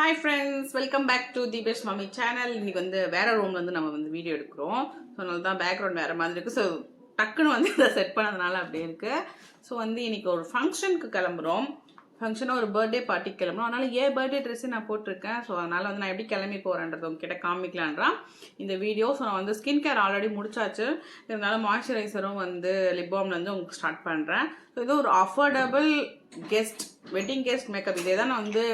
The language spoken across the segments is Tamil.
Hi friends, welcome back to Deepesh Mummy channel. இன்னைக்கு வந்து வேற ரூம்ல இருந்து நம்ம வந்து வீடியோ எடுக்கிறோம். சோ அதனால தான் பேக்ரவுண்ட் வேற மாதிரி இருக்கு. சோ டக்குன்னு வந்து இத செட் பண்ணதுனால அப்படியே இருக்கு. சோ வந்து இன்னைக்கு ஒரு ஃபங்க்ஷனுக்கு கிளம்புறோம். ஃபங்க்ஷனா ஒரு பர்த்டே பார்ட்டிக்கு கிளம்புறோம். அதனால ஏன் பர்த்டே ட்ரெஸ் நான் போட்டுருக்கேன். சோ அதனால வந்து நான் எப்படி கிளம்பி போறேன்றது உங்ககிட்ட காமிக்கலாம்ன்றா இந்த வீடியோ. சோ நான் வந்து ஸ்கின் கேர் ஆல்ரெடி முடிச்சாச்சு. இருந்தாலும் மாய்ஸ்சரைசரும் வந்து லிப் பாம்ல இருந்து உங்களுக்கு ஸ்டார்ட் பண்றேன். ஸோ இது ஒரு affordable guest wedding guest makeup. இதே தான் நான் வந்து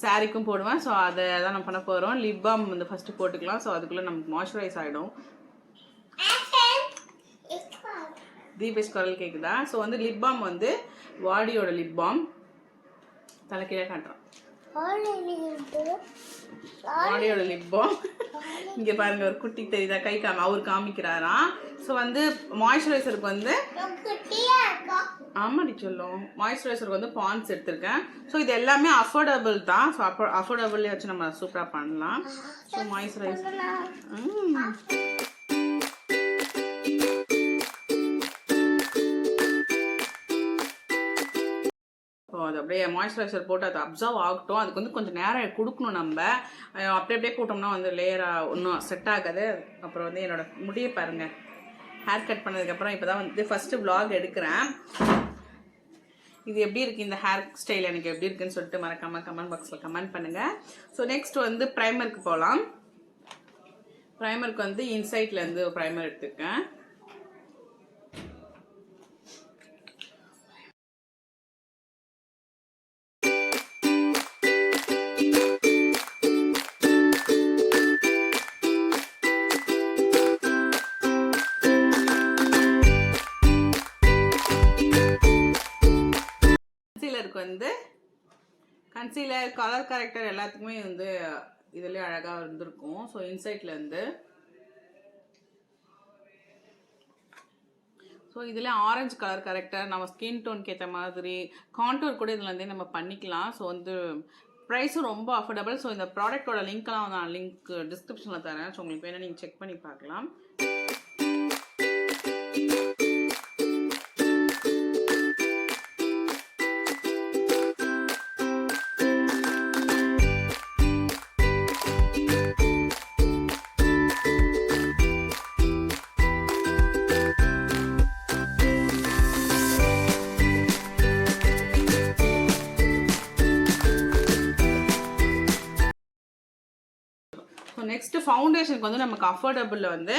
சாரிக்கும் போடுவேன். ஸோ அதை தான் நான் பண்ண போகிறோம். லிப் பாம் வந்து ஃபஸ்ட்டு போட்டுக்கலாம். ஸோ அதுக்குள்ளே நமக்கு மாய்ஸ்சரைஸ் ஆகிடும். தீபேஷ் குரல் கேட்குதா? ஸோ வந்து லிப் பாம் வந்து வாடியோட லிப் பாம் தலைக்கீழே காட்டுறோம். வாடியோட லிப் பாம் இங்கே பாருங்க, ஒரு குட்டி தெரியுதா? கை அவர் காமிக்கிறாராம். ஸோ வந்து மாய்ஸ்சரைசருக்கு வந்து ஆமாடி சொல்லும். மாய்ஸ்சரைசருக்கு வந்து பாண்ட்ஸ் எடுத்திருக்கேன். ஸோ இது எல்லாமே அஃபோர்டபுள் தான். ஸோ அஃபோர்டபுள்லேயே வச்சு நம்ம சூப்பராக பண்ணலாம். ஸோ மாய்ஸ்சரைசர் அது அப்படியே மாய்ஸ்சரைசர் போட்டு அது அப்சர்வ் ஆகட்டும். அதுக்கு வந்து கொஞ்சம் நேரம் கொடுக்கணும். நம்ம அப்படியே கூட்டோம்னா வந்து லேயராக ஒன்றும் செட் ஆகாது. அப்புறம் வந்து என்னோட முடியை பாருங்க, ஹேர் கட் பண்ணதுக்கப்புறம் இப்போ தான் வந்து ஃபஸ்ட்டு vlog எடுக்கிறேன். இது எப்படி இருக்குது இந்த ஹேர் ஸ்டைல், எனக்கு எப்படி இருக்குன்னு சொல்லிட்டு மறக்காமல் கமெண்ட் பாக்ஸில் கமெண்ட் பண்ணுங்கள். ஸோ நெக்ஸ்ட் வந்து ப்ரைமருக்கு போகலாம். ப்ரைமருக்கு வந்து இன்சைட்லேருந்து ப்ரைமர் எடுத்துருக்கேன். வந்து கன்சீலர் கலர் கரெக்டர் எல்லாத்துக்குமே வந்து இதுலேயே அழகாக இருந்திருக்கும். ஸோ இன்சைட்ல இருந்து ஸோ இதில் ஆரஞ்சு கலர் கரெக்டர் நம்ம ஸ்கின் டோனுக்கு ஏற்ற மாதிரி கான்டூர் கூட இதில் இருந்தே நம்ம பண்ணிக்கலாம். ஸோ வந்து ப்ரைஸும் ரொம்ப அஃபோர்டபுள். ஸோ இந்த ப்ராடக்டோட லிங்க்லாம் நான் லிங்க் டிஸ்கிரிப்ஷனில் தரேன். ஸோ உங்களுக்கு வேணால் நீங்கள் செக் பண்ணி பார்க்கலாம். நெக்ஸ்ட் ஃபவுண்டேஷனுக்கு வந்து நமக்கு அஃபோர்டபுளில் வந்து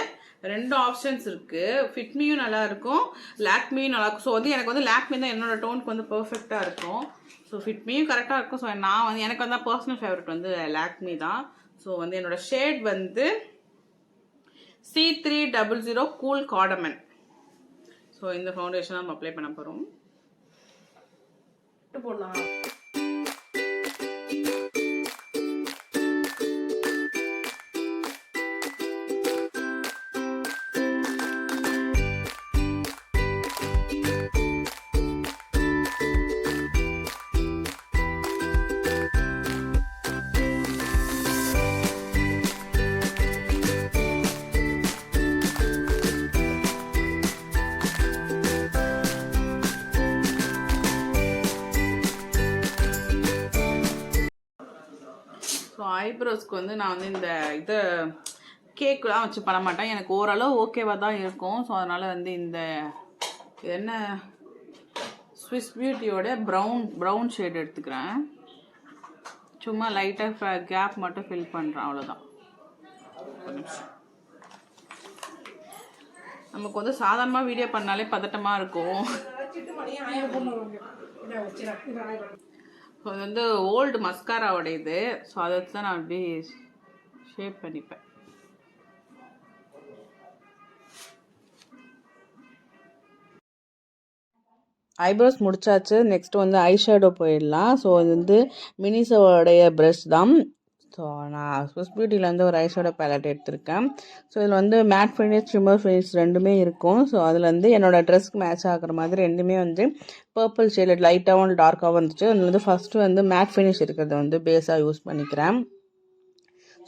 ரெண்டு ஆப்ஷன்ஸ் இருக்குது. ஃபிட்மியும் நல்லா இருக்கும், லாக்மியும் நல்லா இருக்கும். ஸோ வந்து எனக்கு வந்து லாக்மி தான் என்னோட டோனுக்கு வந்து பர்ஃபெக்டாக இருக்கும். ஸோ ஃபிட்மியும் கரெக்டாக இருக்கும். ஸோ நான் வந்து எனக்கு வந்து பர்சனல் ஃபேவரட் வந்து லாக்மி தான். ஸோ வந்து என்னோட ஷேட் வந்து C300 கூல் கார்டமன். ஸோ இந்த ஃபவுண்டேஷன் நம்ம அப்ளை பண்ண போகிறோம். போடலாம். ஸோ ஐப்ரோஸ்க்கு வந்து நான் வந்து இந்த இதை கேக்கெலாம் வச்சு பண்ண மாட்டேன். எனக்கு ஓரளவு ஓகேவாக தான் இருக்கும். ஸோ அதனால் வந்து இந்த என்ன ஸ்விஸ் பியூட்டியோட ப்ரௌன் ஷேட் எடுத்துக்கிறேன். சும்மா லைட்டாக கேப் மட்டும் ஃபில் பண்ணுறேன், அவ்வளோதான். நமக்கு வந்து சாதாரணமாக வீடியோ பண்ணாலே பதட்டமாக இருக்கும். ஸோ அது வந்து ஓல்டு மஸ்காராவோட இது. ஸோ அதை வச்சு தான் நான் அப்படி ஷேப் பண்ணிப்பேன். ஐப்ரோஸ் முடிச்சாச்சு. நெக்ஸ்ட் வந்து ஐ ஷேடோ போயிடலாம். ஸோ இது வந்து மினிஸோடைய ப்ரஷ் தான். ஸோ நான் ஸ்விஸ் பியூட்டிலேருந்து ஒரு ஐ ஷேடோ பேலட் எடுத்திருக்கேன். ஸோ இதில் வந்து மேட் ஃபினிஷ் ஷிம்மர் ஃபினிஷ் ரெண்டுமே இருக்கும். ஸோ அதில் வந்து என்னோடய ட்ரெஸ்க்கு மேட்ச் ஆகிற மாதிரி ரெண்டுமே வந்து பர்பிள் ஷேட் லைட்டாகவும் டார்க்காகவும் வந்துச்சு. அதில் வந்து ஃபஸ்ட்டு வந்து மேட் ஃபினிஷ் இருக்கிறத வந்து பேஸாக யூஸ் பண்ணிக்கிறேன்.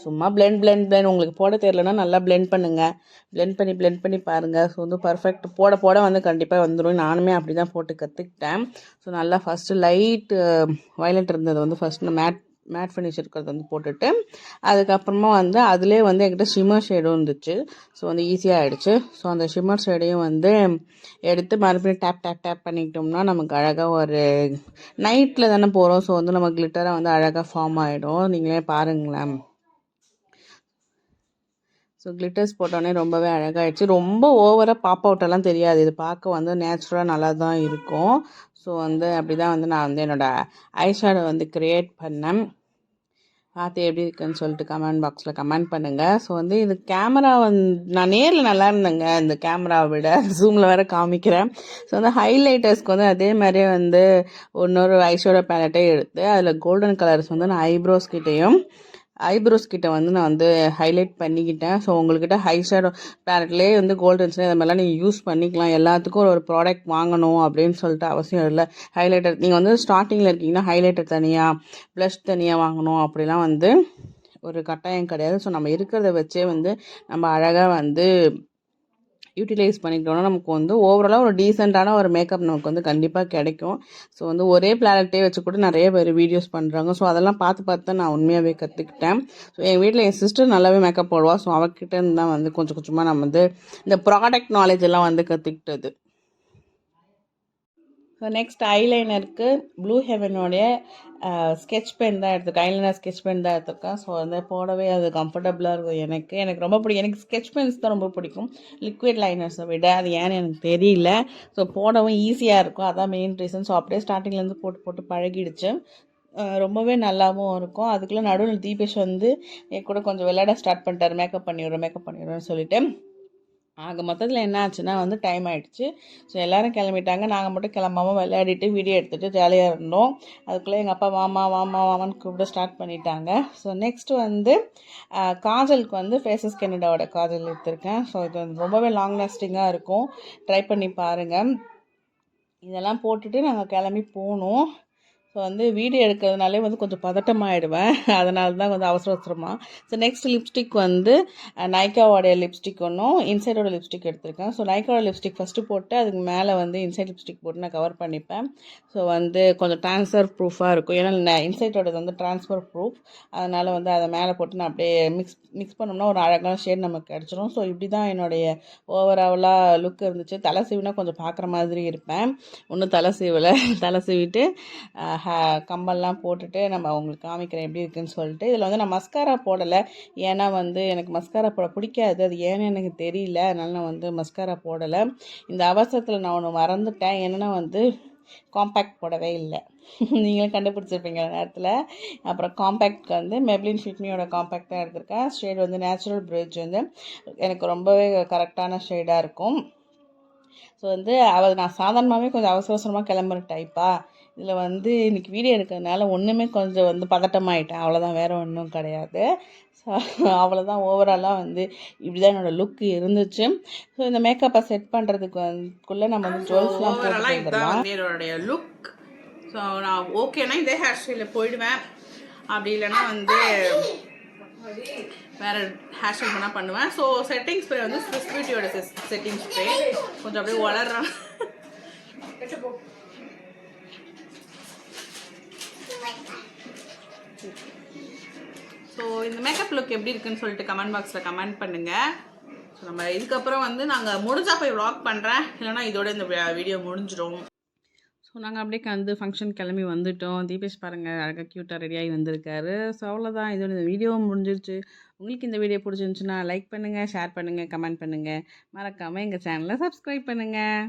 சும்மா பிளெண்ட் உங்களுக்கு போட தெரியலனா நல்லா பிளெண்ட் பண்ணுங்கள். பிளெண்ட் பண்ணி பாருங்கள். ஸோ வந்து பர்ஃபெக்ட் போட வந்து கண்டிப்பாக வந்துடும். நானுமே அப்படி தான் போட்டு கற்றுக்கிட்டேன். ஸோ நல்லா ஃபஸ்ட்டு லைட் வயலட் இருந்தது வந்து ஃபஸ்ட்டு மேட் மேட் ஃபினிஷ் இருக்கிறது வந்து போட்டுட்டு அதுக்கப்புறமா வந்து அதிலே வந்து என்கிட்ட ஷிம்மர் ஷேடும் இருந்துச்சு. ஸோ வந்து ஈஸியாக ஆகிடுச்சு. ஸோ அந்த ஷிம்மர் ஷேடையும் வந்து எடுத்து மறுபடியும் டேப் பண்ணிக்கிட்டோம்னா நமக்கு அழகாக ஒரு நைட்டில் தானே போகிறோம். ஸோ வந்து நம்ம கிளிட்டராக வந்து அழகாக ஃபார்ம் ஆகிடும். நீங்களே பாருங்களேன். ஸோ கிளிட்டர்ஸ் போட்டோன்னே ரொம்பவே அழகாகிடுச்சு. ரொம்ப ஓவராக பாப் அவுட்டெல்லாம் தெரியாது. இது பார்க்க வந்து நேச்சுரலாக நல்லா தான் இருக்கும். ஸோ வந்து அப்படி தான் வந்து நான் வந்து என்னோடய ஐஷேடோ வந்து க்ரியேட் பண்ணேன். பார்த்து எப்படி இருக்குன்னு சொல்லிட்டு கமெண்ட் பாக்ஸில் கமெண்ட் பண்ணுங்கள். ஸோ வந்து இது கேமரா வந்து நான் நேரில் நல்லா இருந்தேங்க. இந்த கேமராவை விட ஜூமில் வேறு காமிக்கிறேன். ஸோ வந்து ஹைலைட்டர்ஸ்க்கு வந்து அதே மாதிரியே வந்து இன்னொரு ஐஷேடோ பேலட்டே எடுத்து அதில் கோல்டன் கலர்ஸ் வந்து நான் ஐப்ரோஸ் கிட்ட வந்து நான் வந்து ஹைலைட் பண்ணிக்கிட்டேன். ஸோ உங்கள்கிட்ட ஐஷேடோ பேலட்லேயே வந்து கோல்டன்ஸ்லேயே இந்த மாதிரிலாம் நீங்கள் யூஸ் பண்ணிக்கலாம். எல்லாத்துக்கும் ஒரு ப்ராடக்ட் வாங்கணும் அப்படின்னு சொல்லிட்டு அவசியம் இல்லை. ஹைலைட்டர் நீங்கள் வந்து ஸ்டார்டிங்கில் இருக்கீங்கன்னா ஹைலைட்டர் தனியாக ப்ளஷ் தனியாக வாங்கணும் அப்படிலாம் வந்து ஒரு கட்டாயம் கிடையாது. ஸோ நம்ம இருக்கிறத வச்சே வந்து நம்ம அழகாக வந்து யூட்டிலைஸ் பண்ணிக்கிட்டோம்னா நமக்கு வந்து ஓவராலாக ஒரு டீசெண்டான ஒரு மேக்கப் நமக்கு வந்து கண்டிப்பாக கிடைக்கும். ஸோ வந்து ஒரே பிளானட்டே வச்சு கூட நிறைய பேர் வீடியோஸ் பண்ணுறாங்க. ஸோ அதெல்லாம் பார்த்து தான் நான் உண்மையாகவே கற்றுக்கிட்டேன். ஸோ என் வீட்டில் என் சிஸ்டர் நல்லாவே மேக்கப் போடுவா. ஸோ அவகிட்ட இருந்து தான் வந்து கொஞ்சம் கொஞ்சமாக நம்ம வந்து இந்த ப்ராடக்ட் நாலேஜ் எல்லாம் வந்து கற்றுக்கிட்டது. ஸோ நெக்ஸ்ட் ஐலைனருக்கு ப்ளூ ஹெவனோடைய ஸ்கெட்ச் பென் தான் எடுத்துருக்கேன். ஐலைனர் ஸ்கெட்ச் பென் தான் எடுத்துருக்கேன். ஸோ வந்து போடவே அது கம்ஃபர்டபுளாக இருக்கும். எனக்கு ரொம்ப பிடிக்கும். எனக்கு ஸ்கெட்ச் பென்ஸ் தான் ரொம்ப பிடிக்கும் லிக்விட் லைனர்ஸை விட. அது ஏன்னு எனக்கு தெரியல. ஸோ போடவும் ஈஸியாக இருக்கும். அதான் மெயின் ரீசன். ஸோ அப்படியே ஸ்டார்டிங்லேருந்து போட்டு பழகிடுச்சு. ரொம்பவே நல்லாவும் இருக்கும். அதுக்குள்ளே நடுவில் தீபேஷ் வந்து என் கூட கொஞ்சம் விளையாட ஸ்டார்ட் பண்ணிட்டார். மேக்கப் பண்ணிவிடுறேன்னு சொல்லிட்டு. ஆக மொத்தத்தில் என்ன ஆச்சுன்னா வந்து டைம் ஆகிடுச்சு. ஸோ எல்லோரும் கிளம்பிட்டாங்க. நாங்கள் மட்டும் கிளம்பாமல் விளையாடிட்டு வீடியோ எடுத்துகிட்டு ஜாலியாக இருந்தோம். அதுக்குள்ளே எங்கள் அப்பா வாமான்னு கூப்பிட ஸ்டார்ட் பண்ணிட்டாங்க. ஸோ நெக்ஸ்ட்டு வந்து காஜலுக்கு வந்து ஃபேஸஸ் கெனடாவோட காஜல் எடுத்திருக்கேன். ஸோ இது வந்து ரொம்பவே லாங் லாஸ்டிங்காக இருக்கும். ட்ரை பண்ணி பாருங்கள். இதெல்லாம் போட்டுட்டு நாங்கள் கிளம்பி போனோம். ஸோ வந்து வீடியோ எடுக்கிறதுனாலே வந்து கொஞ்சம் பதட்டமாகிடுவேன். அதனால தான் கொஞ்சம் அவசரமாக. ஸோ நெக்ஸ்ட் லிப்ஸ்டிக் வந்து நைக்காவோடைய லிப்ஸ்டிக் ஒன்றும் இன்சைடோட லிப்ஸ்டிக் எடுத்திருக்கேன். ஸோ நைக்காவோட லிப்ஸ்டிக் ஃபஸ்ட்டு போட்டு அதுக்கு மேலே வந்து இன்சைட் லிப்ஸ்டிக் போட்டு நான் கவர் பண்ணிப்பேன். ஸோ வந்து கொஞ்சம் ட்ரான்ஸ்ஃபர் ப்ரூஃபாக இருக்கும். ஏன்னா இன்சைட்டோடது வந்து ட்ரான்ஸ்ஃபர் ப்ரூஃப். அதனால் வந்து அதை மேலே போட்டு நான் அப்படியே மிக்ஸ் பண்ணோம்னா ஒரு அழகான ஷேட் நமக்கு கிடச்சிரும். ஸோ இப்படி தான் என்னுடைய ஓவராலாக லுக் இருந்துச்சு. தலை சீவினா கொஞ்சம் பார்க்குற மாதிரி இருப்பேன். ஒன்றும் தலை சீவிட்டு கம்பல்லாம் போட்டுட்டு நம்ம அவங்களுக்கு காமிக்கிறேன் எப்படி இருக்குன்னு சொல்லிட்டு. இதில் வந்து நான் மஸ்காரா போடலை. ஏன்னா வந்து எனக்கு மஸ்காரா போட பிடிக்காது. அது ஏன்னு எனக்கு தெரியல. அதனால நான் வந்து மஸ்காரா போடலை. இந்த அவசரத்தில் நான் ஒன்று மறந்துட்டேன். என்னென்னா வந்து காம்பேக்ட் போடவே இல்லை. நீங்களும் கண்டுபிடிச்சிருப்பீங்க நேரத்தில். அப்புறம் காம்பேக்ட்க்கு வந்து மெப்ளின் ஃபிட்மியோட காம்பேக்ட் தான் எடுத்திருக்கேன். ஷேட் வந்து நேச்சுரல் பிரிட்ஜ் வந்து எனக்கு ரொம்பவே கரெக்டான ஷேடாக இருக்கும். ஸோ வந்து நான் சாதாரணமாகவே கொஞ்சம் அவசரமாக கிளம்புற டைப்பா. இதில் வந்து இன்றைக்கி வீடியோ எடுக்கிறதுனால ஒன்றுமே கொஞ்சம் வந்து பதட்டமாயிட்டேன். அவ்வளோதான், வேறு ஒன்றும் கிடையாது. ஸோ அவ்வளோதான். ஓவராலாக வந்து இப்படி தான் என்னோடய லுக் இருந்துச்சு. ஸோ இந்த மேக்கப்பை செட் பண்ணுறதுக்குள்ளே நம்ம வந்து ஜுவல்ஸ்லாம் போட்டு வந்துடலாம். என்னோடைய லுக். ஸோ நான் ஓகேனா இதே ஹேர் ஸ்டைலில் போயிடுவேன். அப்படி இல்லைன்னா வந்து வேறு ஹேர் ஸ்டைல் பண்ணால் பண்ணுவேன். ஸோ செட்டிங் ஸ்ப்ரே வந்து ஸ்விஸ் பியூட்டியோட செட்டிங் ஸ்ப்ரே கொஞ்சம் அப்படியே வளர்றேன். ஸோ இந்த மேக்கப் லுக் எப்படி இருக்குன்னு சொல்லிட்டு கமெண்ட் பாக்ஸில் கமெண்ட் பண்ணுங்கள். ஸோ நம்ம இதுக்கப்புறம் வந்து நாங்கள் முடிஞ்சா போய் vlog பண்ணுறேன். இல்லைனா இதோட இந்த வீடியோ முடிஞ்சிடும். ஸோ நாங்கள் அப்படியே வந்து ஃபங்க்ஷன் கிளம்பி வந்துவிட்டோம். தீபேஷ் பாருங்கள் அழகாக க்யூட்டாக ரெடியாகி வந்திருக்காரு. ஸோ அவ்வளோதான், இதோட இந்த வீடியோவும் முடிஞ்சிருச்சு. உங்களுக்கு இந்த வீடியோ பிடிச்சிருந்துச்சுன்னா லைக் பண்ணுங்கள், ஷேர் பண்ணுங்கள், கமெண்ட் பண்ணுங்கள். மறக்காமல் எங்கள் சேனலை சப்ஸ்கிரைப் பண்ணுங்கள்.